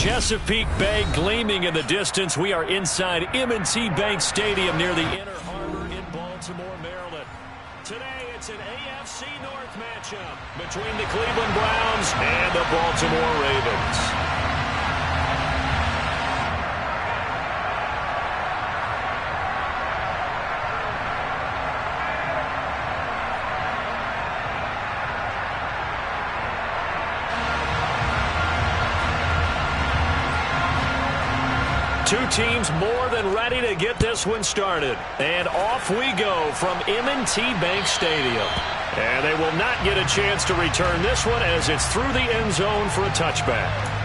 Chesapeake Bay gleaming in the distance. We are inside M&T Bank Stadium near the Inner Harbor in Baltimore, Maryland. Today it's an AFC North matchup between the Cleveland Browns and the Baltimore Ravens. Two teams more than ready to get this one started. And off we go from M&T Bank Stadium. And they will not get a chance to return this one as it's through the end zone for a touchback.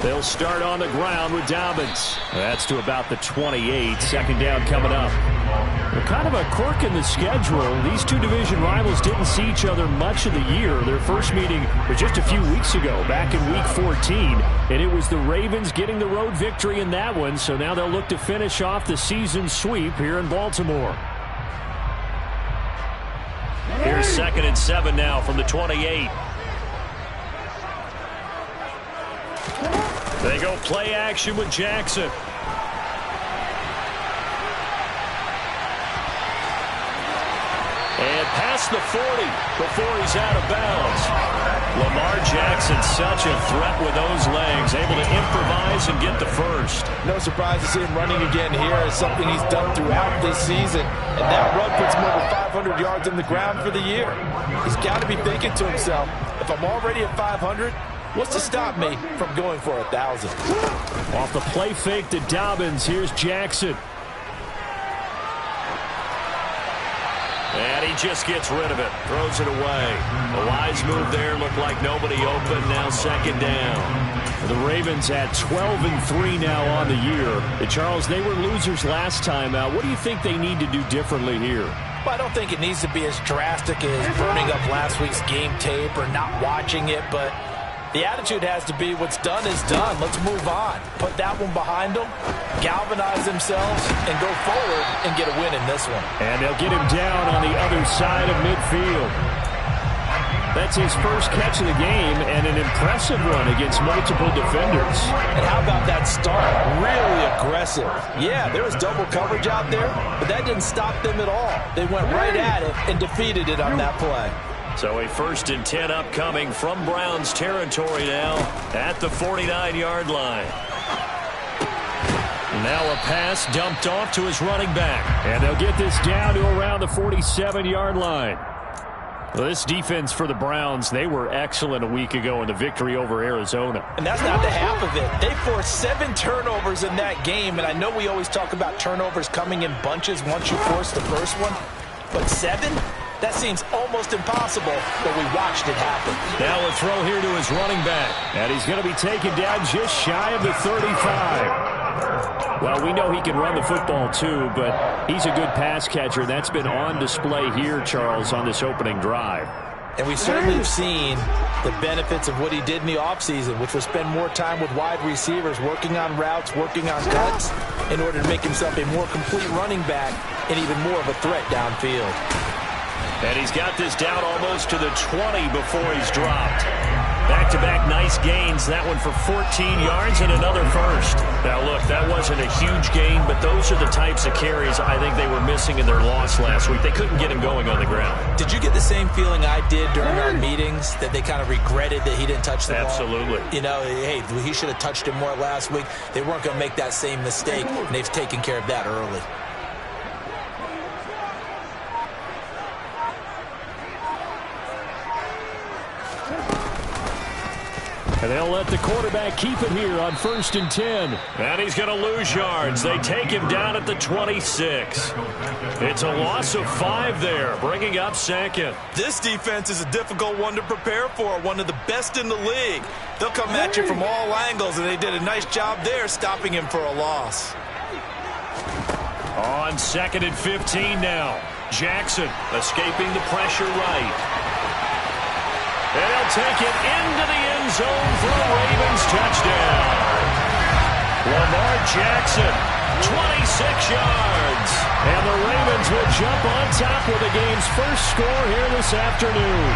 They'll start on the ground with Dobbins. That's to about the 28. Second down coming up. They're kind of a quirk in the schedule. These two division rivals didn't see each other much of the year. Their first meeting was just a few weeks ago, back in Week 14. And it was the Ravens getting the road victory in that one. So now they'll look to finish off the season sweep here in Baltimore. Here's 2nd and 7 now from the 28. They go play action with Jackson. And past the 40 before he's out of bounds. Lamar Jackson, such a threat with those legs, able to improvise and get the first. No surprise to see him running again here. It's something he's done throughout this season. And that run puts him over 500 yards on the ground for the year. He's got to be thinking to himself, if I'm already at 500, what's to stop me from going for 1,000? Off the play fake to Dobbins. Here's Jackson. And he just gets rid of it. Throws it away. A wise move there. Looked like nobody open. Now 2nd down. The Ravens at 12-3 now on the year. And Charles, they were losers last time out. What do you think they need to do differently here? Well, I don't think it needs to be as drastic as burning up last week's game tape or not watching it, but the attitude has to be what's done is done. Let's move on. Put that one behind them, galvanize themselves, and go forward and get a win in this one. And they'll get him down on the other side of midfield. That's his first catch of the game and an impressive run against multiple defenders. And how about that start? Really aggressive. Yeah, there was double coverage out there, but that didn't stop them at all. They went right at it and defeated it on that play. So a 1st and 10 upcoming from Browns territory now at the 49-yard line. Now a pass dumped off to his running back. And they'll get this down to around the 47-yard line. Well, this defense for the Browns, they were excellent a week ago in the victory over Arizona. And that's not the half of it. They forced 7 turnovers in that game. And I know we always talk about turnovers coming in bunches once you force the first one. But 7? That seems almost impossible, but we watched it happen. Now a throw here to his running back. And he's going to be taken down just shy of the 35. Well, we know he can run the football too, but he's a good pass catcher. That's been on display here, Charles, on this opening drive. And we certainly have seen the benefits of what he did in the offseason, which was spend more time with wide receivers, working on routes, working on cuts, in order to make himself a more complete running back and even more of a threat downfield. And he's got this down almost to the 20 before he's dropped. Back-to-back nice gains. That one for 14 yards and another first. Now, look, that wasn't a huge gain, but those are the types of carries I think they were missing in their loss last week. They couldn't get him going on the ground. Did you get the same feeling I did during our meetings, that they kind of regretted that he didn't touch the ball? Absolutely. You know, hey, he should have touched it more last week. They weren't going to make that same mistake, and they've taken care of that early. And they'll let the quarterback keep it here on 1st and 10. And he's going to lose yards. They take him down at the 26. It's a loss of 5 there, bringing up 2nd. This defense is a difficult one to prepare for, one of the best in the league. They'll come at you from all angles, and they did a nice job there stopping him for a loss. On 2nd and 15 now. Jackson escaping the pressure right. And he'll take it into the end zone for a Ravens touchdown. Lamar Jackson, 26 yards. And the Ravens will jump on top with the game's first score here this afternoon.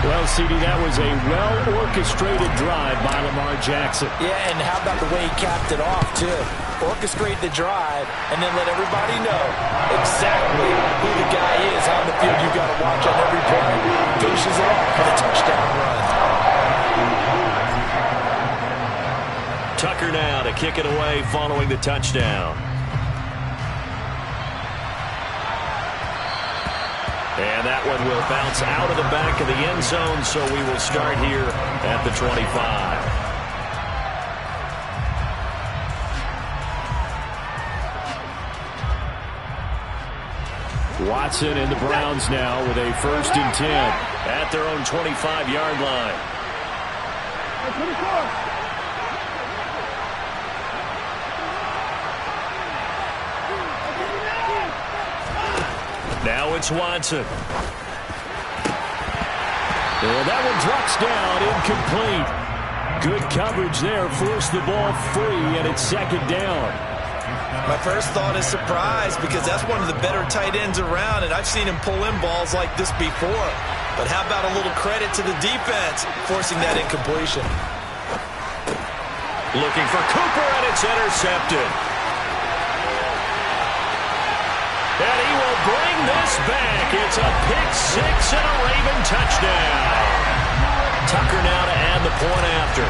Well, CD, that was a well-orchestrated drive by Lamar Jackson. Yeah, and how about the way he capped it off, too? Orchestrate the drive and then let everybody know exactly who the guy is on the field. You've got to watch on every play. Finishes it off with a touchdown run. Tucker now to kick it away following the touchdown. And that one will bounce out of the back of the end zone, so we will start here at the 25. Watson and the Browns now with a 1st and 10 at their own 25-yard line. Now it's Watson. And that one drops down, incomplete. Good coverage there, forced the ball free, and it's 2nd down. My first thought is surprise because that's one of the better tight ends around, and I've seen him pull in balls like this before. But how about a little credit to the defense forcing that incompletion? Looking for Cooper, and it's intercepted. And he will bring this back. It's a pick six and a Raven touchdown. Tucker now to add the point after.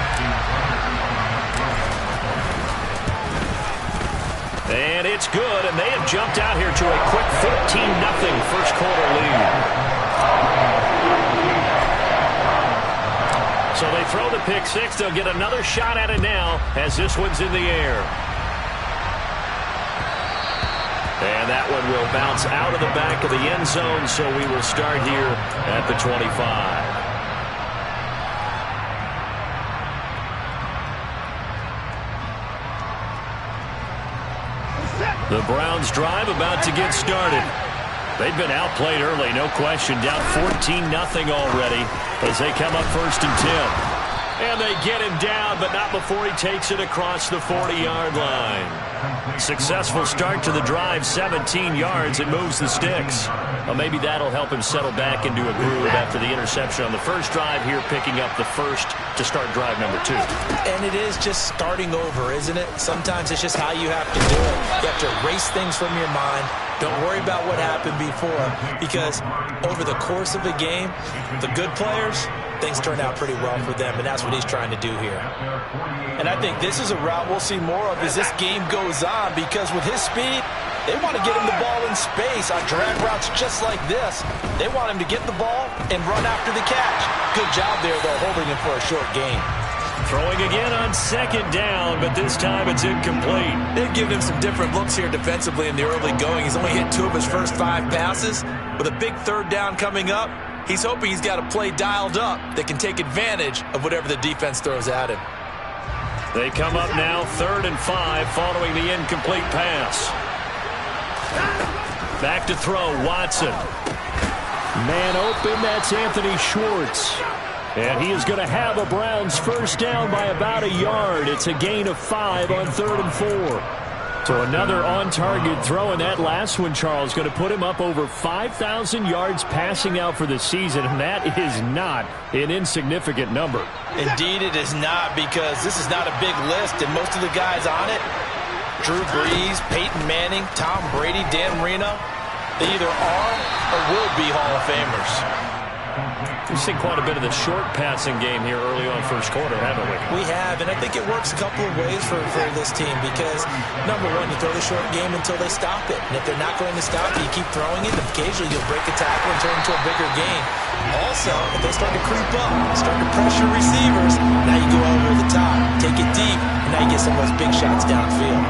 And it's good, and they have jumped out here to a quick 14-0 first quarter lead. So they throw the pick six. They'll get another shot at it now as this one's in the air. And that one will bounce out of the back of the end zone, so we will start here at the 25. The Browns drive about to get started. They've been outplayed early, no question, down 14-0 already as they come up 1st and 10. And they get him down, but not before he takes it across the 40-yard line. Successful start to the drive, 17 yards, and moves the sticks. Well, maybe that'll help him settle back into a groove after the interception on the first drive here, picking up the first to start drive number 2. And it is just starting over, isn't it? Sometimes it's just how you have to do it. You have to erase things from your mind. Don't worry about what happened before, because over the course of a game, the good players, things turn out pretty well for them, and that's what he's trying to do here. And I think this is a route we'll see more of as this game goes on, because with his speed, they want to get him the ball in space on drag routes just like this. They want him to get the ball and run after the catch. Good job there, though, holding him for a short gain. Throwing again on 2nd down, but this time it's incomplete. They've given him some different looks here defensively in the early going. He's only hit 2 of his first 5 passes. With a big 3rd down coming up, he's hoping he's got a play dialed up that can take advantage of whatever the defense throws at him. They come up now 3rd and 5 following the incomplete pass. Back to throw, Watson. Man open, that's Anthony Schwartz. And he is going to have a Browns first down by about a yard. It's a gain of 5 on 3rd and 4. So another on-target throw, and that last one, Charles, going to put him up over 5,000 yards passing out for the season, and that is not an insignificant number. Indeed it is not, because this is not a big list, and most of the guys on it, Drew Brees, Peyton Manning, Tom Brady, Dan Marino, they either are or will be Hall of Famers. We've seen quite a bit of the short passing game here early on first quarter, haven't we? We have, and I think it works a couple of ways for this team because, number one, you throw the short game until they stop it. And if they're not going to stop it, you keep throwing it, and occasionally you'll break a tackle and turn into a bigger game. Also, if they start to creep up, start to pressure receivers, now you go over the top, take it deep, and now you get some of those big shots downfield.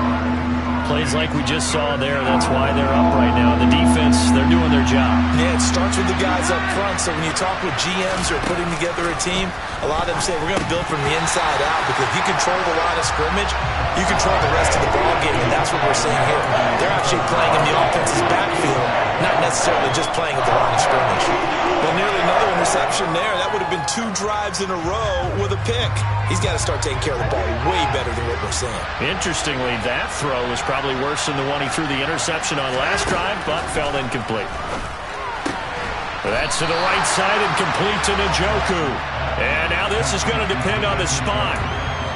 Plays like we just saw there, that's why they're up right now. The defense, they're doing their job. Yeah, it starts with the guys is up front, so when you talk with GMs who are putting together a team, a lot of them say we're going to build from the inside out, because if you control the line of scrimmage, you control the rest of the ball game, and that's what we're seeing here. They're actually playing in the offense's backfield, not necessarily just playing at the line of scrimmage. Well, nearly another interception there. That would have been 2 drives in a row with a pick. He's got to start taking care of the ball way better than what we're seeing. Interestingly, that throw was probably worse than the one he threw the interception on last drive, but fell incomplete. That's to the right side and complete to Njoku. And now this is going to depend on the spot.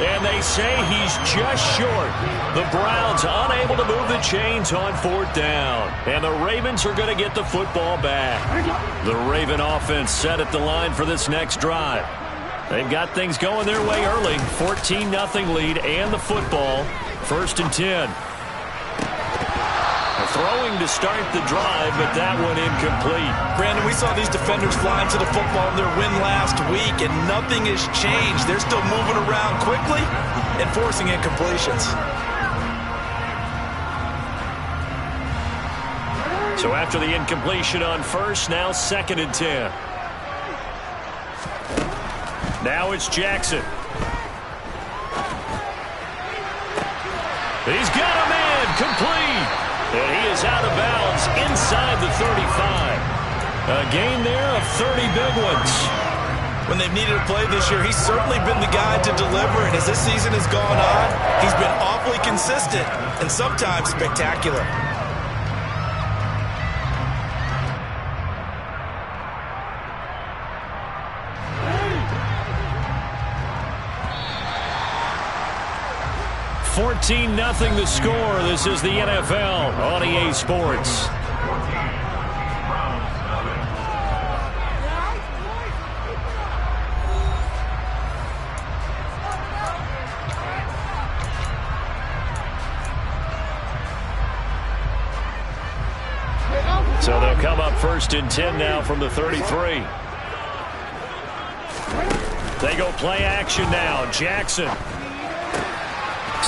And they say he's just short. The Browns unable to move the chains on 4th down. And the Ravens are going to get the football back. The Raven offense set at the line for this next drive. They've got things going their way early. 14-0 lead and the football. 1st and 10. Throwing to start the drive, but that one incomplete. Brandon, we saw these defenders flying to the football in their win last week, and nothing has changed. They're still moving around quickly and forcing incompletions. So after the incompletion on 1st, now 2nd and 10. Now it's Jackson. He's got a man complete. And he is out of bounds inside the 35. A gain there of 30 big ones. When they've needed a play this year, he's certainly been the guy to deliver. And as this season has gone on, he's been awfully consistent and sometimes spectacular. $14-0 the score. This is the NFL on EA Sports. So they'll come up 1st and 10 now from the 33. They go play action now. Jackson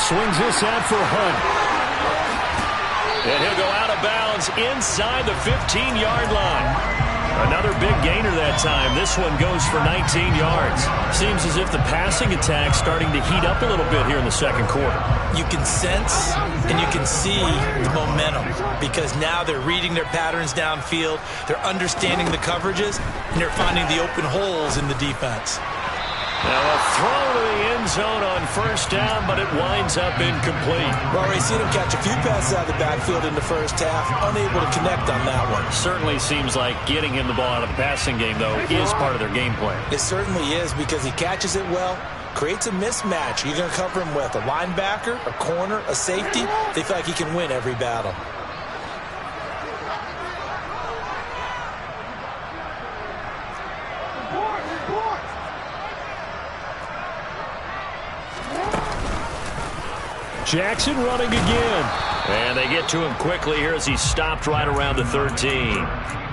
swings this out for Hunt. And he'll go out of bounds inside the 15-yard line. Another big gainer that time. This one goes for 19 yards. Seems as if the passing attack's starting to heat up a little bit here in the 2nd quarter. You can sense and you can see the momentum, because now they're reading their patterns downfield, they're understanding the coverages, and they're finding the open holes in the defense. Now a throw to the end zone on 1st down, but it winds up incomplete. Well, we've seen him catch a few passes out of the backfield in the 1st half, unable to connect on that one. Certainly seems like getting him the ball out of the passing game, though, is part of their game plan. It certainly is, because he catches it well, creates a mismatch. You're going to cover him with a linebacker, a corner, a safety. They feel like he can win every battle. Jackson running again. And they get to him quickly here as he stopped right around the 13.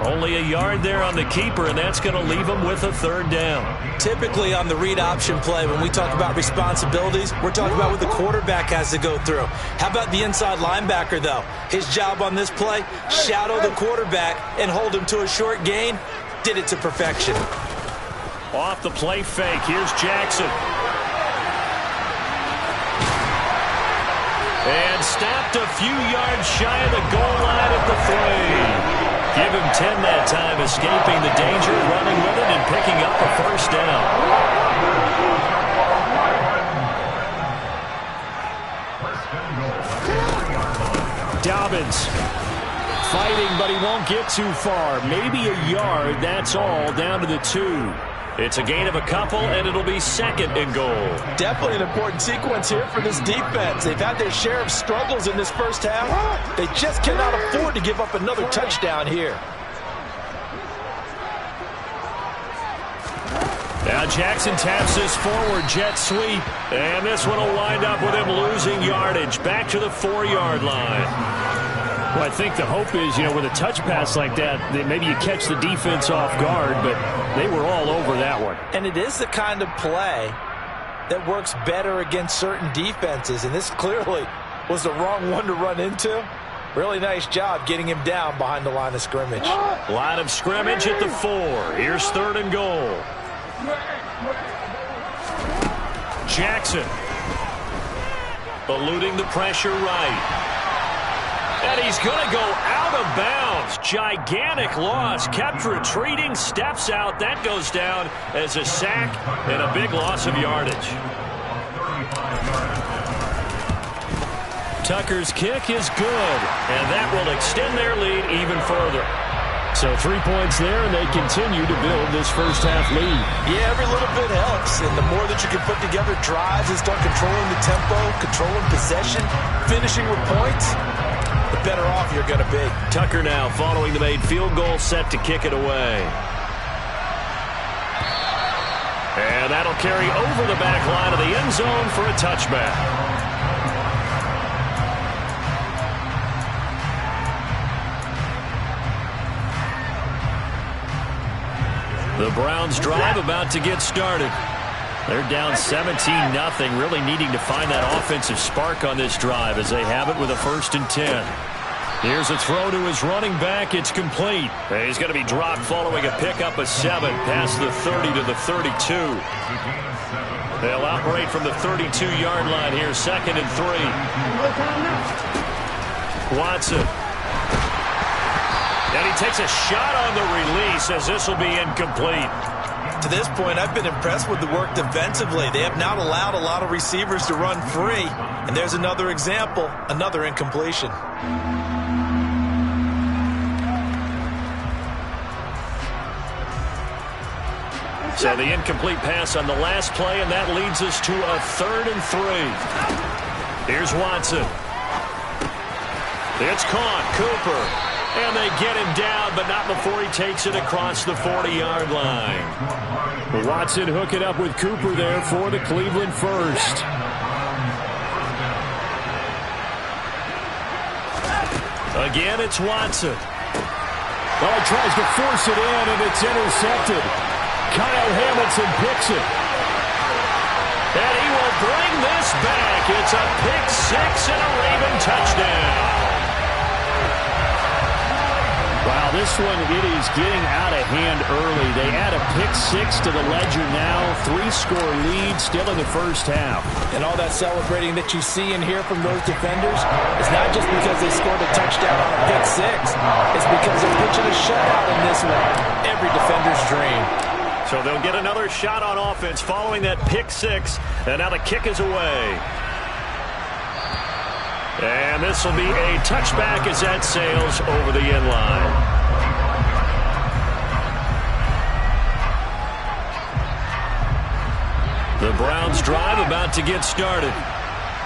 Only a yard there on the keeper, and that's going to leave him with a 3rd down. Typically on the read option play, when we talk about responsibilities, we're talking about what the quarterback has to go through. How about the inside linebacker, though? His job on this play, shadow the quarterback and hold him to a short gain. Did it to perfection. Off the play fake, here's Jackson. And stopped a few yards shy of the goal line at the 3. Give him 10 that time, escaping the danger, running with it, and picking up a 1st down. Dobbins fighting, but he won't get too far. Maybe a yard, that's all, down to the 2. It's a gain of a couple, and it'll be 2nd and goal. Definitely an important sequence here for this defense. They've had their share of struggles in this 1st half. They just cannot afford to give up another touchdown here. Now Jackson taps this forward jet sweep, and this one will wind up with him losing yardage back to the 4-yard line. Well, I think the hope is, with a touch pass like that, that maybe you catch the defense off guard, but they were all over that one. And it is the kind of play that works better against certain defenses, and this clearly was the wrong one to run into. Really nice job getting him down behind the line of scrimmage. Line of scrimmage at the 4. Here's 3rd and goal. Jackson. Eluding the pressure right. And he's going to go out of bounds. Gigantic loss. Kept retreating. Steps out. That goes down as a sack and a big loss of yardage. Tucker's kick is good. And that will extend their lead even further. So 3 points there, and they continue to build this first half lead. Yeah, every little bit helps. And the more that you can put together drives and start controlling the tempo, controlling possession, finishing with points, the better off you're going to be. Tucker now following the made field goal, set to kick it away. And that'll carry over the back line of the end zone for a touchback. The Browns drive about to get started. They're down 17-0, really needing to find that offensive spark on this drive as they have it with a 1st and 10. Here's a throw to his running back. It's complete. He's going to be dropped following a pickup of 7 past the 30 to the 32. They'll operate from the 32-yard line here, 2nd and 3. Watson. And he takes a shot on the release as this will be incomplete. To this point, I've been impressed with the work defensively. They have not allowed a lot of receivers to run free. And there's another example, another incompletion. So the incomplete pass on the last play, and that leads us to a 3rd and 3. Here's Watson. It's caught. Cooper. And they get him down, but not before he takes it across the 40-yard line. Watson hook it up with Cooper there for the Cleveland first. Again, it's Watson. Oh, he tries to force it in, and it's intercepted. Kyle Hamilton picks it. And he will bring this back. It's a pick 6 and a Raven touchdown. Wow, this one, it is getting out of hand early. They add a pick 6 to the ledger now. 3-score lead still in the first half. And all that celebrating that you see and hear from those defenders is not just because they scored a touchdown on a pick 6. It's because they're pitching a shutout in this one. Every defender's dream. So they'll get another shot on offense following that pick 6. And now the kick is away. And this will be a touchback as that sails over the end line. The Browns drive about to get started.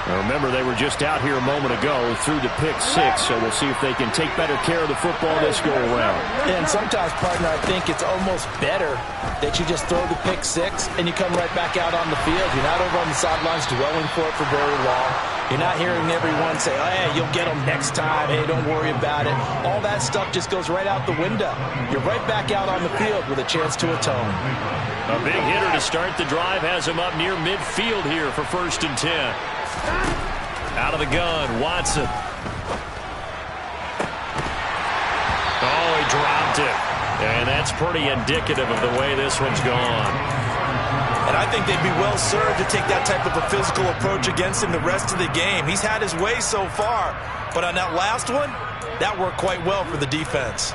Now remember, they were just out here a moment ago through the pick 6, so we'll see if they can take better care of the football this go around. And sometimes, partner, I think it's almost better that you just throw the pick 6 and you come right back out on the field. You're not over on the sidelines dwelling for it for very long. You're not hearing everyone say, oh, hey, you'll get them next time. Hey, don't worry about it. All that stuff just goes right out the window. You're right back out on the field with a chance to atone. A big hitter to start the drive has him up near midfield here for 1st and 10. Out of the gun, Watson. Oh, he dropped it. And that's pretty indicative of the way this one's gone. And I think they'd be well served to take that type of a physical approach against him the rest of the game. He's had his way so far. But on that last one, that worked quite well for the defense.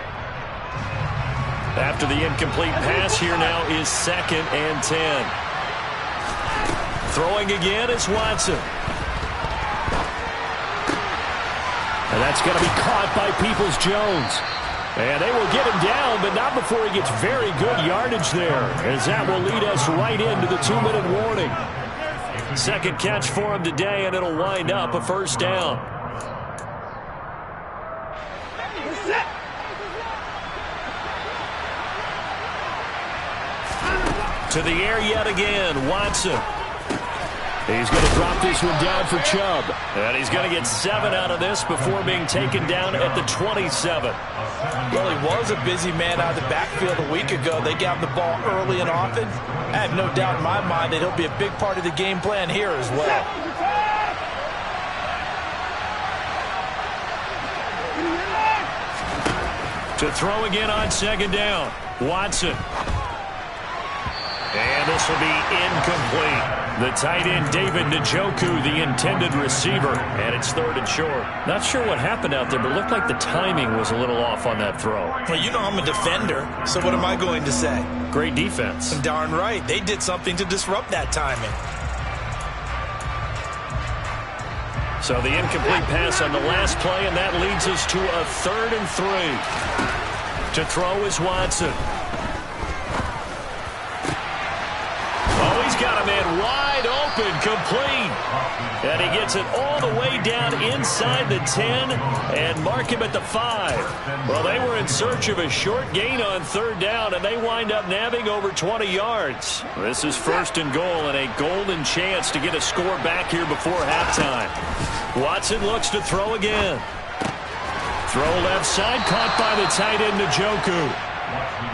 After the incomplete pass, here now is 2nd and 10. Throwing again is Watson. And that's going to be caught by Peoples-Jones. And they will get him down, but not before he gets very good yardage there, as that will lead us right into the 2-minute warning. Second catch for him today, and it'll wind up a 1st down. To the air yet again, Watson. He's going to drop this one down for Chubb. And he's going to get 7 out of this before being taken down at the 27. Well, he was a busy man out of the backfield a week ago. They got him the ball early and often. I have no doubt in my mind that he'll be a big part of the game plan here as well. To throw again on second down. Watson. And this will be incomplete. The tight end, David Njoku, the intended receiver. And it's 3rd and short. Not sure what happened out there, but it looked like the timing was a little off on that throw. Well, you know I'm a defender, so what am I going to say? Great defense. Darn right. They did something to disrupt that timing. So the incomplete pass on the last play, and that leads us to a 3rd and 3. To throw is Watson. Oh, he's got a man wide open, complete. And he gets it all the way down inside the 10 and mark him at the 5. Well, they were in search of a short gain on 3rd down, and they wind up nabbing over 20 yards. This is 1st and goal and a golden chance to get a score back here before halftime. Watson looks to throw again. Throw left side, caught by the tight end, Njoku.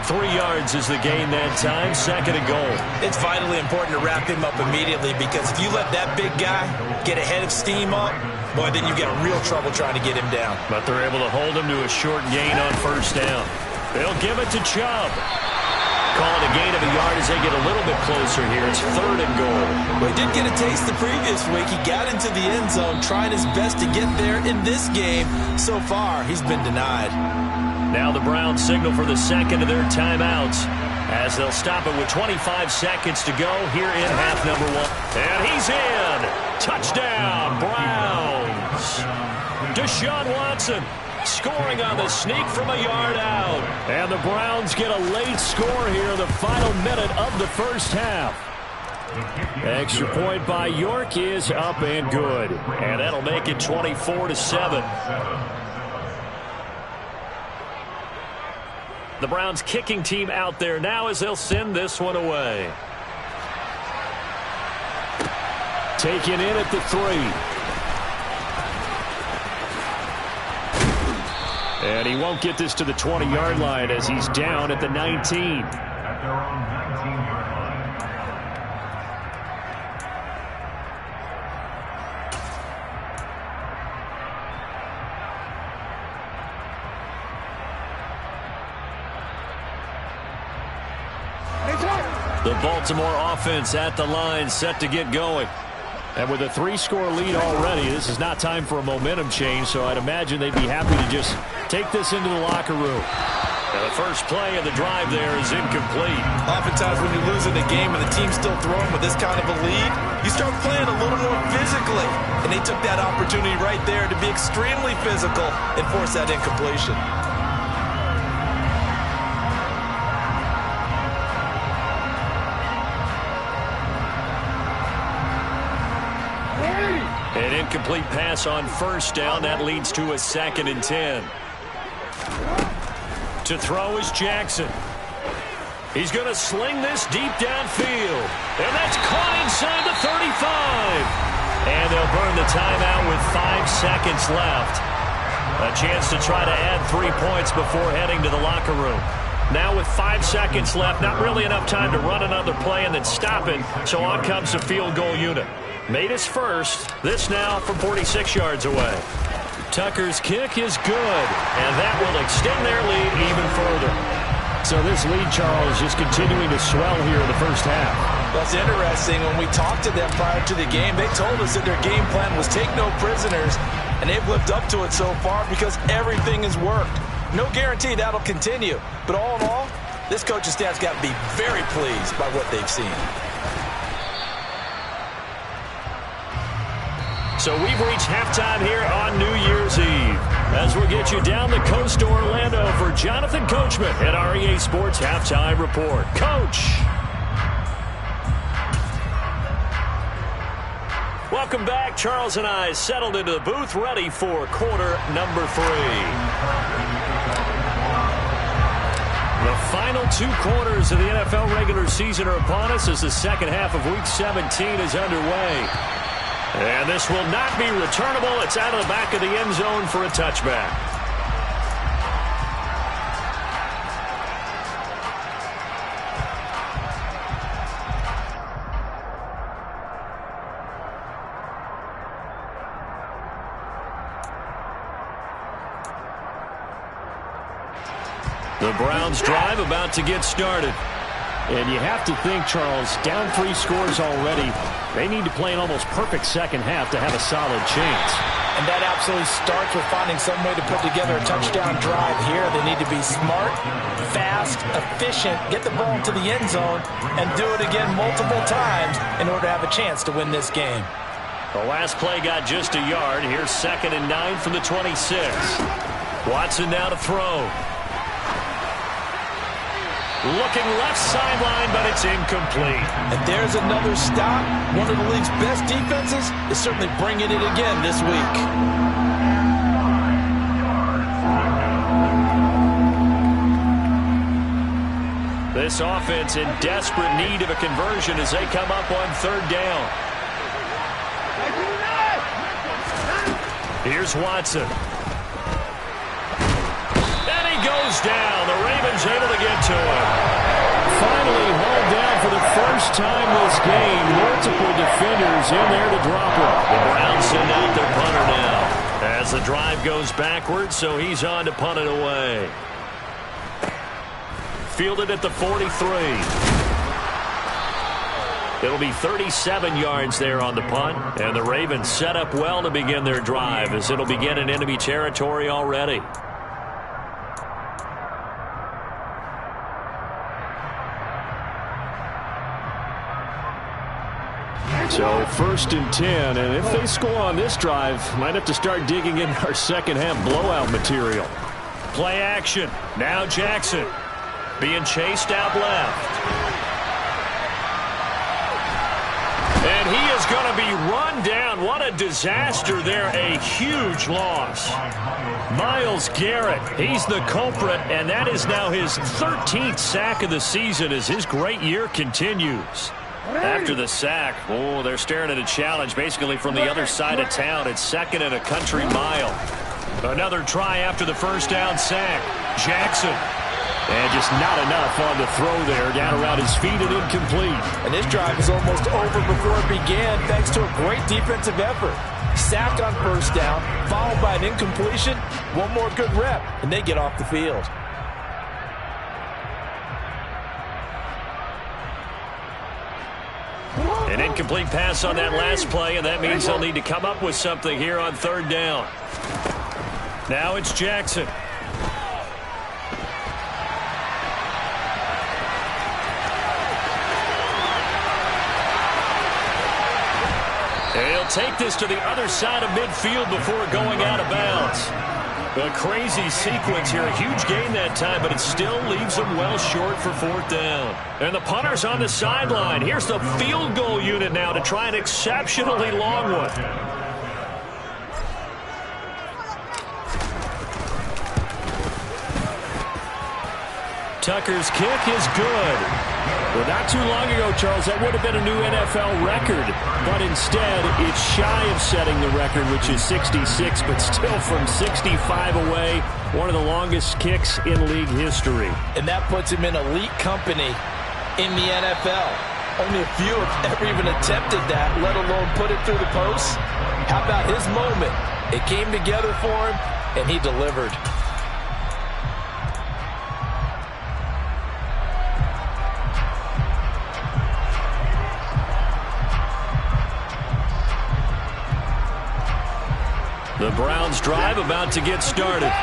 3 yards is the gain that time, 2nd and goal. It's vitally important to wrap him up immediately because if you let that big guy get ahead of steam up, boy, then you get real trouble trying to get him down. But they're able to hold him to a short gain on 1st down. They'll give it to Chubb. Call it a gain of a yard as they get a little bit closer here. It's 3rd and goal. Well, he did get a taste the previous week. He got into the end zone, trying his best to get there in this game. So far, he's been denied. Now the Browns signal for the 2nd of their timeouts as they'll stop it with 25 seconds to go here in half number 1. And he's in. Touchdown, Browns. Deshaun Watson scoring on the sneak from a yard out. And the Browns get a late score here in the final minute of the first half. Extra point by York is up and good. And that'll make it 24-7. The Browns kicking team out there now as they'll send this one away. Taken in at the 3. And he won't get this to the 20-yard line as he's down at the 19. The Baltimore offense at the line, set to get going. And with a 3-score lead already, this is not time for a momentum change, so I'd imagine they'd be happy to just take this into the locker room. And the first play of the drive there is incomplete. Oftentimes when you lose in a game and the team's still throwing with this kind of a lead, you start playing a little more physically. And they took that opportunity right there to be extremely physical and force that incompletion. An incomplete pass on 1st down. That leads to a 2nd and 10. To throw is Jackson. He's going to sling this deep downfield. And that's caught inside the 35. And they'll burn the timeout with 5 seconds left. A chance to try to add 3 points before heading to the locker room. Now with 5 seconds left, not really enough time to run another play and then stop it. So on comes the field goal unit. Made his first. This now from 46 yards away. Tucker's kick is good, and that will extend their lead even further. So this lead, Charles, just continuing to swell here in the first half. That's interesting. When we talked to them prior to the game, they told us that their game plan was take no prisoners, and they've lived up to it so far because everything has worked. No guarantee that'll continue, but all in all, this coaching staff's got to be very pleased by what they've seen. So we've reached halftime here on New Year's Eve. As we'll get you down the coast to Orlando for Jonathan Coachman at our EA Sports Halftime Report. Coach. Welcome back. Charles and I settled into the booth ready for quarter number 3. The final 2 quarters of the NFL regular season are upon us as the second half of Week 17 is underway. And this will not be returnable. It's out of the back of the end zone for a touchback. The Browns drive about to get started. And you have to think, Charles, down 3 scores already. They need to play an almost perfect second half to have a solid chance. And that absolutely starts with finding some way to put together a touchdown drive here. They need to be smart, fast, efficient, get the ball into the end zone, and do it again multiple times in order to have a chance to win this game. The last play got just a yard. Here's 2nd and 9 from the 26. Watson now to throw. Looking left sideline, but it's incomplete. And there's another stop. One of the league's best defenses is certainly bringing it again this week. This offense in desperate need of a conversion as they come up on 3rd down. Here's Watson. And he goes down. The Ravens able to get to him. Finally hauled down for the first time this game. Multiple defenders in there to drop him. The Browns send out their punter now as the drive goes backwards, so he's on to punt it away. Fielded at the 43. It'll be 37 yards there on the punt, and the Ravens set up well to begin their drive as it'll begin in enemy territory already. So 1st and 10, and if they score on this drive, might have to start digging in our second half blowout material. Play action. Now Jackson being chased out left. And he is going to be run down. What a disaster there. A huge loss. Myles Garrett, he's the culprit, and that is now his 13th sack of the season as his great year continues. After the sack, they're staring at a challenge basically from the other side of town. It's 2nd and a country mile. Another try after the first down sack. Jackson. And just not enough on the throw there. Down around his feet and incomplete. And this drive is almost over before it began thanks to a great defensive effort. Sack on 1st down, followed by an incompletion. One more good rep, and they get off the field. An incomplete pass on that last play, and that means they'll need to come up with something here on 3rd down. Now it's Jackson. He'll take this to the other side of midfield before going out of bounds. A crazy sequence here. A huge gain that time, but it still leaves them well short for 4th down. And the punter's on the sideline. Here's the field goal unit now to try an exceptionally long one. Tucker's kick is good. Well, not too long ago, Charles, that would have been a new NFL record. But instead, it's shy of setting the record, which is 66, but still from 65 away, one of the longest kicks in league history. And that puts him in elite company in the NFL. Only a few have ever even attempted that, let alone put it through the posts. How about his moment? It came together for him, and he delivered. The Browns drive about to get started.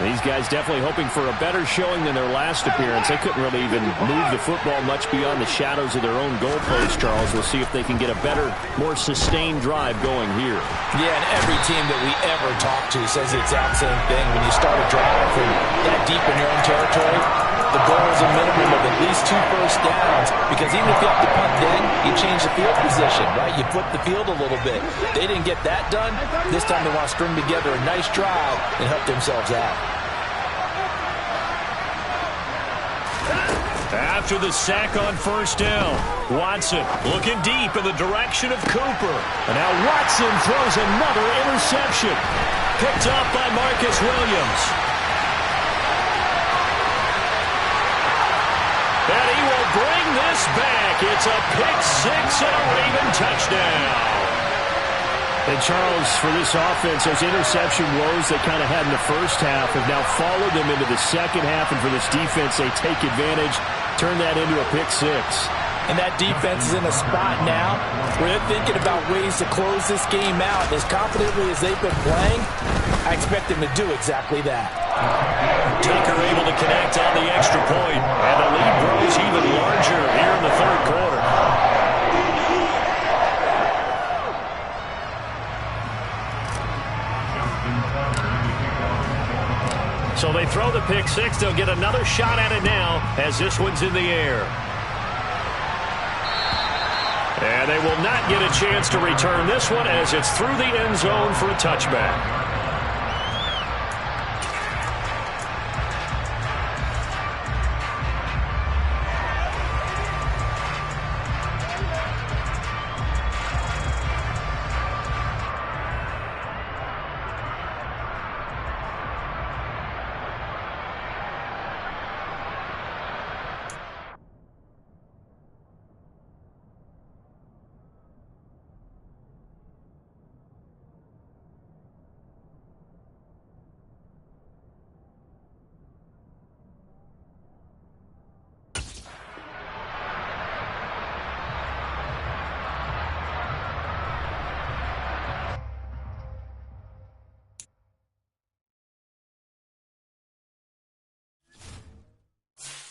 These guys definitely hoping for a better showing than their last appearance. They couldn't really even move the football much beyond the shadows of their own goalpost, Charles. We'll see if they can get a better, more sustained drive going here. Yeah, and every team that we ever talk to says the exact same thing. When you start a drive from that deep in your own territory, the goal is a minimum of at least 2 first downs, because even if you have to punt then, you change the field position, right? You flip the field a little bit. They didn't get that done. This time they want to string together a nice drive and help themselves out. After the sack on 1st down, Watson looking deep in the direction of Cooper. And now Watson throws another interception. Picked up by Marcus Williams. And he will bring this back. It's a pick 6 and a Raven touchdown. And Charles, for this offense, those interception woes they kind of had in the first half have now followed them into the second half. And for this defense, they take advantage, turn that into a pick six. And that defense is in a spot now where they're thinking about ways to close this game out. As confidently as they've been playing, I expect them to do exactly that. Tucker able to connect on the extra point. And the lead grows even larger here in the third quarter. So they throw the pick six. They'll get another shot at it now as this one's in the air. And they will not get a chance to return this one as it's through the end zone for a touchback.